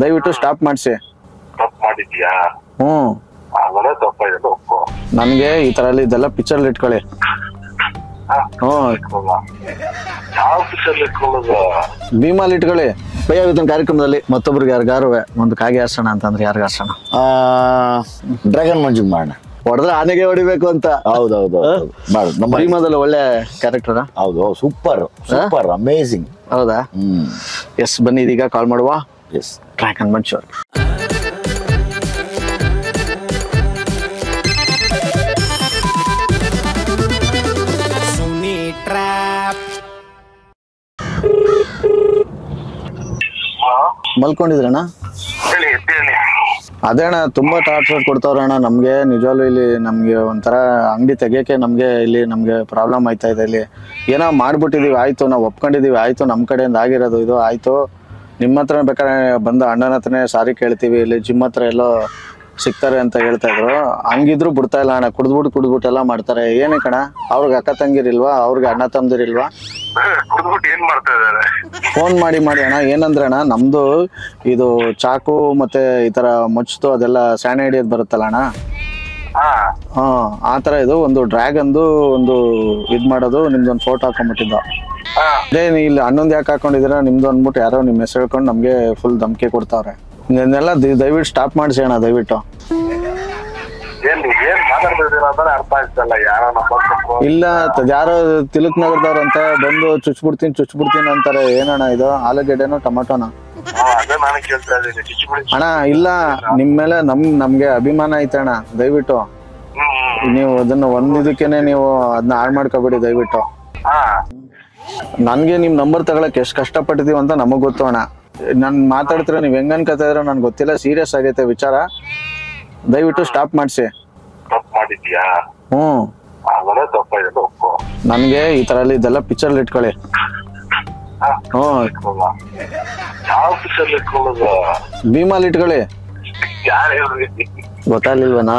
ದಯವಿಟ್ಟು ಸ್ಟಾಪ್ ಮಾಡಿಸಿ. ತಪ್ಪು ಮಾಡಿದ್ಯಾ? ಹಾಗಾದ್ರೆ ತಪ್ಪಾಗಿದೆ ಒಪ್ಪು. ನನ್ಗೆ ಈ ತರ ಇದೆಲ್ಲ ಪಿಕ್ಚರ್ ಇಟ್ಕೊಳ್ಳಿ. ಯಾವ ಪಿಕ್ಚರ್ ಇಟ್ಕೊಳ್ಳೋದು? ಭೀಮಾಲ್ ಇಟ್ಕೊಳ್ಳಿ. ಭಯ ಇವತ್ತಿನ ಕಾರ್ಯಕ್ರಮದಲ್ಲಿ ಮತ್ತೊಬ್ರಿಗೆ ಯಾರಿಗಾರುವೆ ಒಂದು ಕಾಗೆ ಹಾರ್ಸೋಣ ಅಂತಂದ್ರೆ ಯಾರಿಗ ಹಾರ್ಸೋಣ? ಡ್ರ್ಯಾಗನ್ ಮಂಜುಗ್ ಮಾಡೋಣ. ಹೊಡೆದ್ರೆ ಆನೆಗೆ ಹೊಡಿಬೇಕು ಅಂತ. ಹೌದೌದು ನಮ್ಮ ಭೀಮಾದಲ್ಲಿ ಒಳ್ಳೆ ಕ್ಯಾರೆಕ್ಟರ್. ಹೌದು, ಸೂಪರ್ ಸೂಪರ್ ಅಮೇಸಿಂಗ್. ಹೌದಾ? ಎಸ್, ಬನ್ನಿ ಇದೀಗ ಕಾಲ್ ಮಾಡುವ. ಎಸ್, ಡ್ರ್ಯಾಗನ್ ಮಂಜು. ಮಲ್ಕೊಂಡಿದ್ರಣ್ಣ? ಅದೇ ಅಣ್ಣ, ತುಂಬಾ ಟಾರ್ಚರ್ ಕೊಡ್ತಾವ್ರಣ್ಣ ನಮ್ಗೆ. ನಿಜವಾಗ್ಲೂ ಇಲ್ಲಿ ನಮ್ಗೆ ಒಂಥರ ಅಂಗಡಿ ತೆಗಿಯಕ್ಕೆ ನಮ್ಗೆ ಪ್ರಾಬ್ಲಮ್ ಆಯ್ತಾ ಇದೆ. ಇಲ್ಲಿ ಏನೋ ಮಾಡ್ಬಿಟ್ಟಿದೀವಿ, ಆಯ್ತು ನಾವು ಒಪ್ಕೊಂಡಿದೀವಿ, ಆಯ್ತು ನಮ್ ಕಡೆಯಿಂದ ಆಗಿರೋದು ಇದು ಆಯ್ತು. ನಿಮ್ಮ ಹತ್ರ ಬೇಕಾದ್ರೆ ಬಂದು ಅಣ್ಣನ ಹತ್ರನೇ ಸಾರಿ ಕೇಳ್ತೀವಿ, ಇಲ್ಲಿ ಜಿಮ್ ಹತ್ರ ಎಲ್ಲೋ ಸಿಗ್ತಾರೆ ಅಂತ ಹೇಳ್ತಾ ಇದ್ರು. ಹಂಗಿದ್ರು ಬಿಡ್ತಾ ಇಲ್ಲ ಅಣ್ಣ. ಕುಡ್ದ್ಬಿಟ್ಟು ಎಲ್ಲ ಮಾಡ್ತಾರೆ. ಏನೇ ಕಣ, ಅವ್ರಿಗೆ ಅಕ್ಕ ತಂಗಿರಿಲ್ವಾ? ಅವ್ರಿಗೆ ಅಣ್ಣ ತಮ್ಮದಿರಿಲ್ವಾ? ಫೋನ್ ಮಾಡಿ ಅಣ್ಣ. ಏನಂದ್ರೆ ಅಣ್ಣ, ನಮ್ದು ಇದು ಚಾಕು ಮತ್ತೆ ಈ ತರ ಮುಚ್ಚು ಅದೆಲ್ಲ ಸ್ಯಾನೆ ಹಿಡಿಯೋದು ಬರುತ್ತಲ್ಲ ಅಣ್ಣ. ಆ ತರ ಇದು ಒಂದು ಡ್ರ್ಯಾಗನ್ದು ಒಂದು ಇದ್ ಮಾಡೋದು. ನಿಮ್ದೊಂದು ಫೋಟೋ ಹಾಕೊಂಡ್ಬಿಟ್ಟಿದ್ದ. ಅದೇ ಇಲ್ಲಿ ಹನ್ನೊಂದು ಯಾಕೆ ಹಾಕೊಂಡಿದ್ದೀರಾ ನಿಮ್ದು ಅಂದ್ಬಿಟ್ಟು ಯಾರೋ ನಿಮ್ ಹೆಸರು ಹೇಳ್ಕೊಂಡು ನಮ್ಗೆ ಫುಲ್ ಧಮಕಿ ಕೊಡ್ತಾವ್ರೆ. ಇದನ್ನೆಲ್ಲ ದಯವಿಟ್ಟು ಸ್ಟಾಪ್ ಮಾಡಿಸಿ ಅಣ್ಣ, ದಯವಿಟ್ಟು. ಇಲ್ಲ, ಯಾರೋ ತಿಲಕ್ ನಗರದವ್ರ ಅಂತ ಬಂದು ಚುಚ್ಬಿಡ್ತೀನಿ ಅಂತಾರೆ. ಏನಣ್ಣ ಇದು? ಆಲೂಗೆಡ್ಡೆನೋ ಟೊಮಾಟೋನ? ಅಣ್ಣ ಇಲ್ಲ, ನಿಮ್ ಮೇಲೆ ನಮ್ಗೆ ಅಭಿಮಾನ ಐತೆ ಅಣ್ಣ. ದಯವಿಟ್ಟು ನೀವು ಅದನ್ನ ಒಂದಿದಕ್ಕೇನೆ ನೀವು ಅದನ್ನ ಹಾಳು ಮಾಡ್ಕೋಬೇಡಿ ದಯವಿಟ್ಟು. ನನ್ಗೆ ನಿಮ್ ನಂಬರ್ ತಗೊಳಕ್ ಎಷ್ಟ್ ಕಷ್ಟಪಟ್ಟಿದೀವಿ ಅಂತ ನಮಗ್ ಗೊತ್ತು ಅಣ್ಣ. ನಾನ್ ಮಾತಾಡ್ತೀರ ನೀವ್ ಹೆಂಗ್ ಅನ್ಕೋತಾ ಇದ್ರ ನನ್ಗೆ ಗೊತ್ತಿಲ್ಲ. ಸೀರಿಯಸ್ ಆಗೈತೆ ವಿಚಾರ. ದಯವಿಟ್ಟು ಸ್ಟಾಪ್ ಮಾಡಿಸಿ. ನನ್ಗೆ ಈ ತರ ಇದೆಲ್ಲ ಪಿಕ್ಚರ್ ಇಟ್ಕೊಳ್ಳಿ. ಭೀಮಾಲ್ ಇಟ್ಕೊಳ್ಳಿ. ಗೊತ್ತಾಗ್ಲಿಲ್ವನಾ?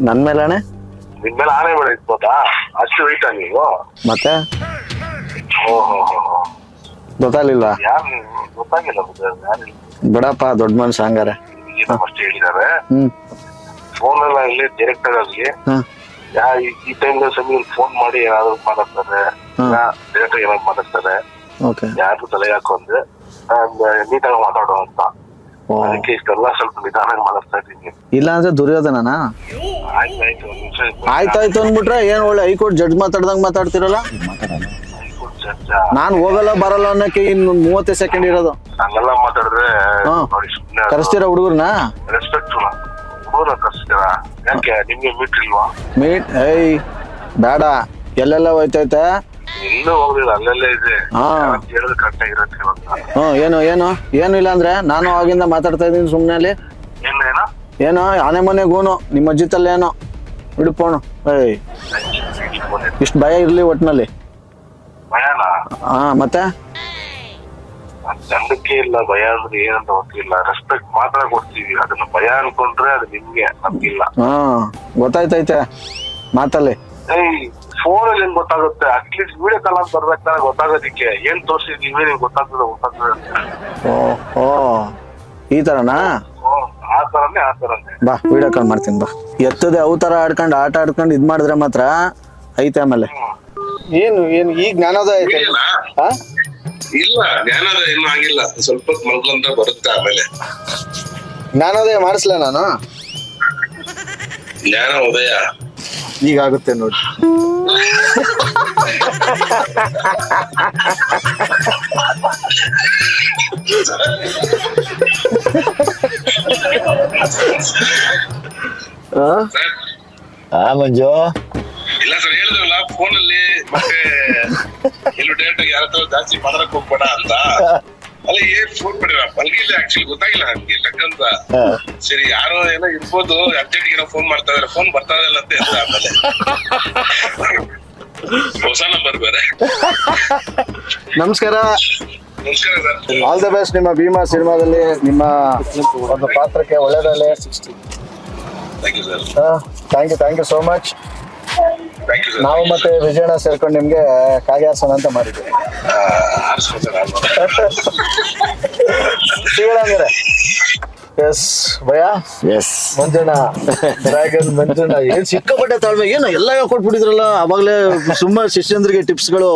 ನನ್ ಮೇಲೆ ಅಣೆ? ಮತ್ತೆ ಗೊತ್ತಾಗ್ಲಿಲ್ವಾ? ಬಿಡಪ್ಪ, ದೊಡ್ಡ ಮನುಷ್ಯ ಹಂಗಾರೆ. ಫೋನ್ ಎಲ್ಲ ಇಲ್ಲಿ ಡೈರೆಕ್ಟ್ ಆಗಿ ಈ ಟೈಮ್ ಫೋನ್ ಮಾಡಿ ಏನಾದ್ರು ಮಾತಾಡ್ತಾರೆ, ಡೈರೆಕ್ಟ್ ಏನಾದ್ರು ಮಾತಾಡ್ತಾರೆ. ಯಾರು ತಲೆ ಹಾಕೊಂಡ್ರೆ ನೀಟಾಗಿ ಮಾತಾಡೋ ಅಂತ. ಅದಕ್ಕೆ ಇಷ್ಟೆಲ್ಲ ಸ್ವಲ್ಪ ನಿಧಾನಾಗಿ ಮಾತಾಡ್ತಾ ಇದ್ದೀನಿ. ಇಲ್ಲ ಅಂದ್ರೆ ದುರ್ಯೋಧನನಾ? ಆಯ್ತಾಯ್ತು ಅಂದ್ಬಿಟ್ರೆ ಏನ್ ಒಳ್ಳೆ ಹೈಕೋರ್ಟ್ ಜಡ್ಜ್ ಮಾತಾಡ್ದಂಗ್ ಮಾತಾಡ್ತಿರಲ್ಲ. ನಾನ್ ಹೋಗಲ್ಲ ಬರಲ್ಲ ಅನ್ನಕ್ಕೆ ಇನ್ನು 30 ಸೆಕೆಂಡ್ ಇರೋದು. ಹಂಗೆಲ್ಲ ಮಾತಾಡಿದ್ರೆ ಕರೆಸ್ತೀರಾ ಹುಡುಗರ್ನ? ರೆಸ್ಪೆಕ್ಟ್ ಹುಡುಗರ ಕರೆಸ್ತೀರಾ? ಯಾಕೆ ನಿಮ್ಗೆ ಮೀಟ್ ಇಲ್ವಾ? ಮೀಟ್ ಬೇಡ. ಎಲ್ಲೆಲ್ಲ ಹೋಯ್ತೈತೆ? ಎಲ್ಲೂ ಹೋಗ್ಲಿಲ್ಲ, ಅಲ್ಲೆಲ್ಲ ಇದೆ. ಹೇಳೋದು ಕರೆಕ್ಟ್ ಆಗಿರತ್ತೆ. ಏನು ಇಲ್ಲ ಅಂದ್ರೆ ನಾನು ಆಗಿಂದ ಮಾತಾಡ್ತಾ ಇದೀನಿ ಸುಮ್ನೆ. ಅಲ್ಲಿ ಏನೋ ಆನೆ ಮನೆ ಗೂನು ನಿಮ್ಮ ಅಜ್ಜಿ ತಲ್ಲ ಏನೋ ಹಿಡ್ಕೋಣ. ಇಷ್ಟು ಭಯ ಇರ್ಲಿ ಒಟ್ನಲ್ಲಿ. ಮತ್ತೆ ನಂಬಿಕೆ ಇಲ್ಲ, ಭಯ ಅಂದ್ರೆ ಏನಂತ ಗೊತ್ತಿಲ್ಲ. ರೆಸ್ಪೆಕ್ಟ್ ಮಾತ್ರ ಕೊಡ್ತೀವಿ, ಅದನ್ನ ಭಯ ಅನ್ಕೊಂಡ್ರೆ ಅದು ನಿಮ್ಗೆ, ನಮ್ಗಿಲ್ಲ. ಗೊತ್ತಾಯ್ತೈತೆ ಮಾತಲ್ಲಿ. ಫೋನ್ ಅಲ್ಲಿ ಏನ್ ಗೊತ್ತಾಗುತ್ತೆ? ಅಟ್ಲೀಸ್ಟ್ ವಿಡಿಯೋ ಕಾಲ್ ಅಂತ ಬರ್ಬೇಕಾದ್ರೆ ಗೊತ್ತಾಗೋದಿಕ್ಕೆ. ಏನ್ ತೋರಿಸಿದೀವಿ ನಿಮ್ಗೆ ಗೊತ್ತಾಗ್ತದೆ. ಓ ಈ ತರನಾ? ಆ ತರನೇ ಬಾ, ವಿಡಿಯೋ ಕಾಲ್ ಮಾಡ್ತೀನಿ ಬಾ. ಎತ್ತದೆ ಅವ್ ತರ ಆಡ್ಕೊಂಡು ಆಟ ಆಡ್ಕೊಂಡು ಇದ್ ಮಾಡಿದ್ರೆ ಮಾತ್ರ ಐತೆ. ಆಮೇಲೆ ಏನು ಈಗ ಜ್ಞಾನೋದಯ ಐತೆ? ಇಲ್ಲ, ಜ್ಞಾನೋದಯ ಇನ್ನೂ ಆಗಿಲ್ಲ. ಸ್ವಲ್ಪ ಮಲ್ಕೊಂತ ಬರುತ್ತೆ. ಆಮೇಲೆ ಜ್ಞಾನೋದಯ ಮಾಡಿಸ್ಲ ನಾನು? ಜ್ಞಾನೋದಯ ಈಗ ಆಗುತ್ತೆ ನೋಡಿ. ಮಂಜು ಇಲ್ಲ ಸರ್, ಹೇಳಿದ್ರಲ್ಲ ಫೋನ್ ಅಲ್ಲಿ ಮತ್ತೆ ಎಲ್ಲೂ ಡೈರೆಕ್ಟ್ ಯಾರ ಹತ್ರ ಜಾಸ್ತಿ ಮಾತಾಡಕ್ ಹೋಗ್ಬೇಡ ಅಂತ. ಅಲ್ಲ ಏನ್ ಫೋನ್ ಮಾಡಿರ ಮಲ್ಗಿಲ್ಲ. ಆಕ್ಚುಲಿ ಗೊತ್ತಾಗಿಲ್ಲ ನನ್ಗೆ ಟಕ್ಕಂತ. ಸರಿ ಯಾರೋ ಏನೋ ಇರ್ಬೋದು, ಅರ್ಜೆಂಟ್ ಏನೋ ಫೋನ್ ಮಾಡ್ತಾ ಇದಾರೆ, ಫೋನ್ ಬರ್ತಾ ಇಲ್ಲ ಅಂತ ಹೇಳ್ದ. ಆಮೇಲೆ ಹೊಸ ನಂಬರ್ ಬೇರೆ. ನಮಸ್ಕಾರ. ನಮಸ್ಕಾರ ಸರ್. ಆಲ್ ದ ಬೆಸ್ಟ್ ನಿಮ್ಮ ಭೀಮಾ ಸಿನಿಮಾದಲ್ಲಿ. ನಿಮ್ಮ ಒಂದು ಪಾತ್ರಕ್ಕೆ ಒಳ್ಳೆಯದಲ್ಲೇ. Thank you sir. Thank you so much. Thank you sir. ನಾವು ಮತ್ತೆ ವಿಜಯಣ್ಣ ಸೇರ್ಕೊಂಡು ನಿಮ್ಗೆ ಕಾಗೆ ಆರ್ಸೋಣ ಅಂತ ಮಾಡಿದ್ವಿ. ಸಿಗೋಣ. ಎಸ್ ಭಯ. ಎಸ್ ಮಂಜಣ್ಣ, ಡ್ರ್ಯಾಗನ್ ಮಂಜಣ್ಣ ಏನ್ ಸಿಕ್ಕಾಪಟ್ಟೆ ತಾಳ್ಮೆ, ಏನು ಎಲ್ಲ ಹೇಳ್ಕೊಟ್ಬಿಟ್ಟಿದ್ರಲ್ಲ ಅವಾಗ್ಲೇ ಸುಮ್ಮ ಶಿಷ್ಯಂದ್ರಿಗೆ ಟಿಪ್ಸ್ಗಳು.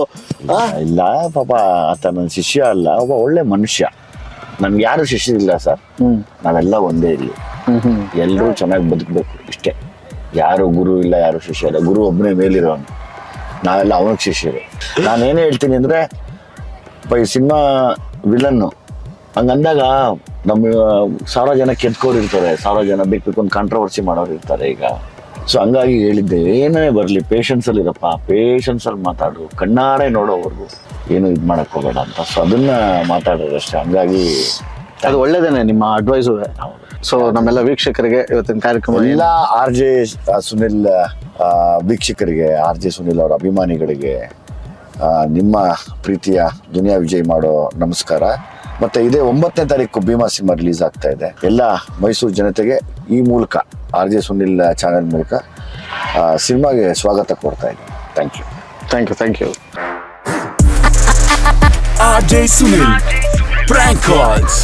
ಇಲ್ಲ ಪಾಪ ಆತ ನನ್ನ ಶಿಷ್ಯ ಅಲ್ಲ, ಒಬ್ಬ ಒಳ್ಳೆ ಮನುಷ್ಯ. ನನ್ಗೆ ಯಾರು ಶಿಷ್ಯ ಇಲ್ಲ ಸರ್, ನಾವೆಲ್ಲ ಒಂದೇ ಇಲ್ಲಿ, ಎಲ್ಲರೂ ಚೆನ್ನಾಗಿ ಬದುಕಬೇಕು ಇಷ್ಟೇ. ಯಾರು ಗುರು ಇಲ್ಲ, ಯಾರು ಶಿಷ್ಯ ಇಲ್ಲ. ಗುರು ಒಬ್ಬನೇ ಮೇಲಿರೋನು, ನಾವೆಲ್ಲ ಅವನಿಗೆ ಶಿಷ್ಯರು. ನಾನೇನು ಹೇಳ್ತೀನಿ ಅಂದ್ರೆ ಈ ಸಿನಿಮಾ ವಿಲನ್ನು ಹಂಗಂದಾಗ ನಮ್ಮ 1000 ಜನ ಕೆದ್ಕೋರು ಇರ್ತಾರೆ, 1000 ಜನ ಬೇಕು ಒಂದು ಕಾಂಟ್ರವರ್ಸಿ ಮಾಡೋರು ಇರ್ತಾರೆ ಈಗ. ಸೊ ಹಂಗಾಗಿ ಹೇಳಿದ್ದೆ, ಏನೇ ಬರಲಿ ಪೇಷನ್ಸ್ ಅಲ್ಲಿ ಇರಪ್ಪ, ಪೇಷನ್ಸ್ ಅಲ್ಲಿ ಮಾತಾಡು, ಕಣ್ಣಾರೆ ನೋಡೋವರೆಗೂ ಏನು ಇದು ಮಾಡಕ್ ಹೋಗಬೇಡ ಅಂತ. ಸೊ ಅದನ್ನ ಮಾತಾಡೋದು ಅಷ್ಟೇ. ಹಂಗಾಗಿ ಅದು ಒಳ್ಳೇದೇನೆ ನಿಮ್ಮ ಅಡ್ವೈಸು. ಸೊ ನಮ್ಮೆಲ್ಲ ವೀಕ್ಷಕರಿಗೆ ಇವತ್ತಿನ ಕಾರ್ಯಕ್ರಮ ಎಲ್ಲ RJ ಸುನಿಲ್ ವೀಕ್ಷಕರಿಗೆ, RJ ಸುನಿಲ್ ಅವರ ಅಭಿಮಾನಿಗಳಿಗೆ ನಿಮ್ಮ ಪ್ರೀತಿಯ ದುನಿಯಾ ವಿಜಯ್ ಮಾಡೋ ನಮಸ್ಕಾರ. ಮತ್ತೆ ಇದೇ 9ನೇ ತಾರೀಕು ಭೀಮಾ ಸಿನಿಮಾ ರಿಲೀಸ್ ಆಗ್ತಾ ಇದೆ. ಎಲ್ಲ ಮೈಸೂರು ಜನತೆಗೆ ಈ ಮೂಲಕ RJ ಸುನಿಲ್ ಚಾನೆಲ್ ಮೂಲಕ ಸಿನಿಮಾಗೆ ಸ್ವಾಗತ ಕೋರ್ತಾ ಇದ್ದೀನಿ. Thank you. Thank you. Thank you. RJ Sunil Prank Calls.